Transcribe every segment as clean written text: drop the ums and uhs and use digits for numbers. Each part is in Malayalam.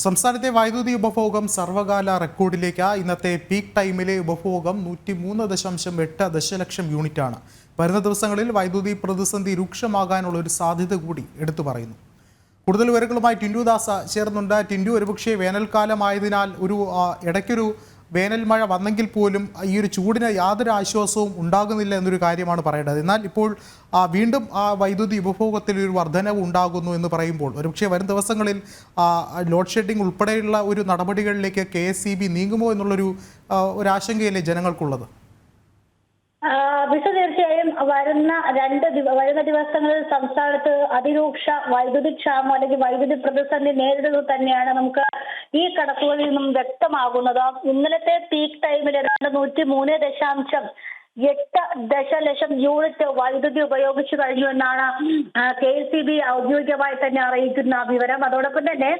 സംസ്ഥാനത്തെ വൈദ്യുതി ഉപഭോഗം സർവകാല റെക്കോർഡിലേക്ക്. ഇന്നത്തെ പീക്ക് ടൈമിലെ ഉപഭോഗം 103.8 ദശലക്ഷം യൂണിറ്റാണ്. വരുന്ന ദിവസങ്ങളിൽ വൈദ്യുതി പ്രതിസന്ധി രൂക്ഷമാകാനുള്ള ഒരു സാധ്യത കൂടി എടുത്തു പറയുന്നു. കൂടുതൽ വിവരങ്ങളുമായി ടിൻഡു ദാസ് ചേർന്നുണ്ട്. ടിൻഡു, ഒരുപക്ഷെ വേനൽക്കാലമായതിനാൽ ഇടയ്ക്കൊരു വേനൽ മഴ വന്നെങ്കിൽ പോലും ഈ ഒരു ചൂടിന് യാതൊരു ആശ്വാസവും ഉണ്ടാകുന്നില്ല എന്നൊരു കാര്യമാണ് പറയേണ്ടത്. എന്നാൽ ഇപ്പോൾ വീണ്ടും വൈദ്യുതി ഉപഭോഗത്തിൽ ഒരു വർധനവ് ഉണ്ടാകുന്നു എന്ന് പറയുമ്പോൾ ഒരുപക്ഷെ വരും ദിവസങ്ങളിൽ ലോഡ് ഷെഡിംഗ് ഉൾപ്പെടെയുള്ള ഒരു നടപടികളിലേക്ക് KSEB നീങ്ങുമോ എന്നുള്ളൊരു ആശങ്കയല്ലേ ജനങ്ങൾക്കുള്ളത്? തീർച്ചയായും വരുന്ന ദിവസങ്ങളിൽ സംസ്ഥാനത്ത് അതിരൂക്ഷ വൈദ്യുതി ക്ഷാമം അല്ലെങ്കിൽ വൈദ്യുതി പ്രതിസന്ധി നേരിടുന്നത് തന്നെയാണ് നമുക്ക് ഈ കണക്കുകളിൽ നിന്നും വ്യക്തമാകുന്നത്. ഇന്നലത്തെ പീക്ക് ടൈമിൽ 103.8 ദശലക്ഷം യൂണിറ്റ് വൈദ്യുതി ഉപയോഗിച്ചു കഴിഞ്ഞു എന്നാണ് KSEB ഔദ്യോഗികമായി തന്നെ അറിയിക്കുന്ന വിവരം. അതോടൊപ്പം തന്നെ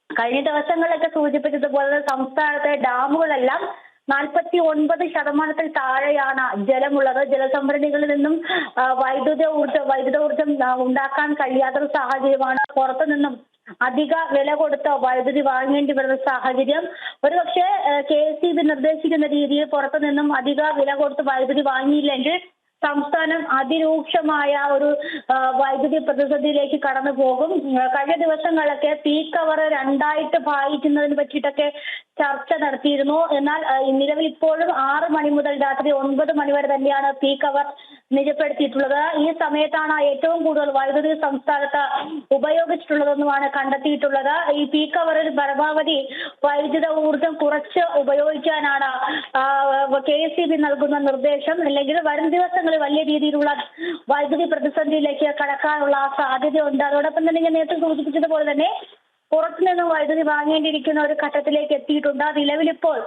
കഴിഞ്ഞ ദിവസങ്ങളിലൊക്കെ സൂചിപ്പിച്ചതുപോലെ സംസ്ഥാനത്തെ ഡാമുകളെല്ലാം 49% താഴെയാണ് ജലമുള്ളത്. ജലസംഭരണികളിൽ നിന്നും വൈദ്യുത ഊർജം ഉണ്ടാക്കാൻ കഴിയാത്ത സാഹചര്യമാണ്. പുറത്തു നിന്നും അധിക വില കൊടുത്ത് വൈദ്യുതി വാങ്ങേണ്ടി വരുന്ന സാഹചര്യം. ഒരുപക്ഷെ KSEB നിർദ്ദേശിക്കുന്ന രീതിയിൽ പുറത്തു നിന്നും അധിക വില കൊടുത്ത് വൈദ്യുതി വാങ്ങിയില്ലെങ്കിൽ സംസ്ഥാനം അതിരൂക്ഷമായ ഒരു വൈദ്യുതി പ്രതിസന്ധിയിലേക്ക് കടന്നു പോകും. കഴിഞ്ഞ ദിവസങ്ങളിലൊക്കെ പീക്ക് അവർ 2 ഭാഗിക്കുന്നതിനെ പറ്റിയിട്ടൊക്കെ ചർച്ച നടത്തിയിരുന്നു. എന്നാൽ നിലവിൽ ഇപ്പോഴും 6 മണി മുതൽ രാത്രി 9 മണി വരെ തന്നെയാണ് പീക്ക് അവർ നിജപ്പെടുത്തിയിട്ടുള്ളത്. ഈ സമയത്താണ് ഏറ്റവും കൂടുതൽ വൈദ്യുതി സംസ്ഥാനത്ത് ഉപയോഗിച്ചിട്ടുള്ളതെന്നുമാണ് കണ്ടെത്തിയിട്ടുള്ളത്. ഈ പീക്ക് അവറിൽ പരമാവധി വൈദ്യുത ഊർജം കുറച്ച് ഉപയോഗിക്കാനാണ് KSEB നൽകുന്ന നിർദ്ദേശം. അല്ലെങ്കിൽ വരും ദിവസങ്ങളിൽ വലിയ രീതിയിലുള്ള വൈദ്യുതി പ്രതിസന്ധിയിലേക്ക് കടക്കാനുള്ള സാധ്യതയുണ്ട്. അതോടൊപ്പം തന്നെ ഞാൻ നേരത്തെ സൂചിപ്പിച്ചതുപോലെ തന്നെ പുറത്തുനിന്നും വൈദ്യുതി വാങ്ങേണ്ടിയിരിക്കുന്ന ഒരു ഘട്ടത്തിലേക്ക് എത്തിയിട്ടുണ്ട്. നിലവിലിപ്പോൾ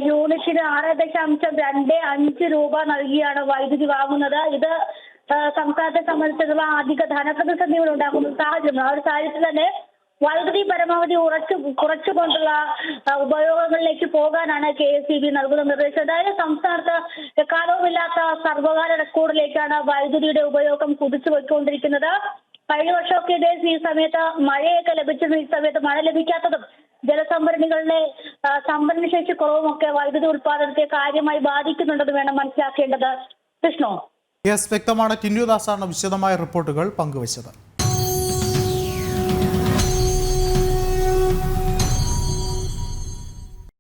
യൂണിറ്റിന് 6.25 രൂപ നൽകിയാണ് വൈദ്യുതി വാങ്ങുന്നത്. ഇത് സംസ്ഥാനത്തെ സംബന്ധിച്ചിടത്തോളം അധിക ധനപ്രതിസന്ധികൾ ഉണ്ടാക്കുന്ന സാഹചര്യം. ആ ഒരു സാഹചര്യത്തിൽ തന്നെ വൈദ്യുതി പരമാവധി കുറച്ചുകൊണ്ടുള്ള ഉപയോഗങ്ങളിലേക്ക് പോകാനാണ് KSEB നൽകുന്ന നിർദ്ദേശം. അതായത് സംസ്ഥാനത്ത് എക്കാലവുമില്ലാത്ത സർവകാല റെക്കോർഡിലേക്കാണ് വൈദ്യുതിയുടെ ഉപയോഗം കുതിച്ചു പോയിക്കൊണ്ടിരിക്കുന്നത്. കഴിഞ്ഞ വർഷമൊക്കെ ഈ സമയത്ത് മഴയൊക്കെ ലഭിച്ചിരുന്ന ഈ സമയത്ത് മഴ ലഭിക്കാത്തതും ജലസംഭരണികളിലെ സംഭരണശേഷി കുറവുമൊക്കെ വൈദ്യുതി ഉത്പാദനത്തെ കാര്യമായി ബാധിക്കുന്നുണ്ടെന്ന് വേണം മനസ്സിലാക്കേണ്ടത്. കൃഷ്ണോ? യെസ്, വ്യക്തമാണ്. ടിൻഡു ദാസാണ് വിശദമായ റിപ്പോർട്ടുകൾ പങ്കുവച്ചത്.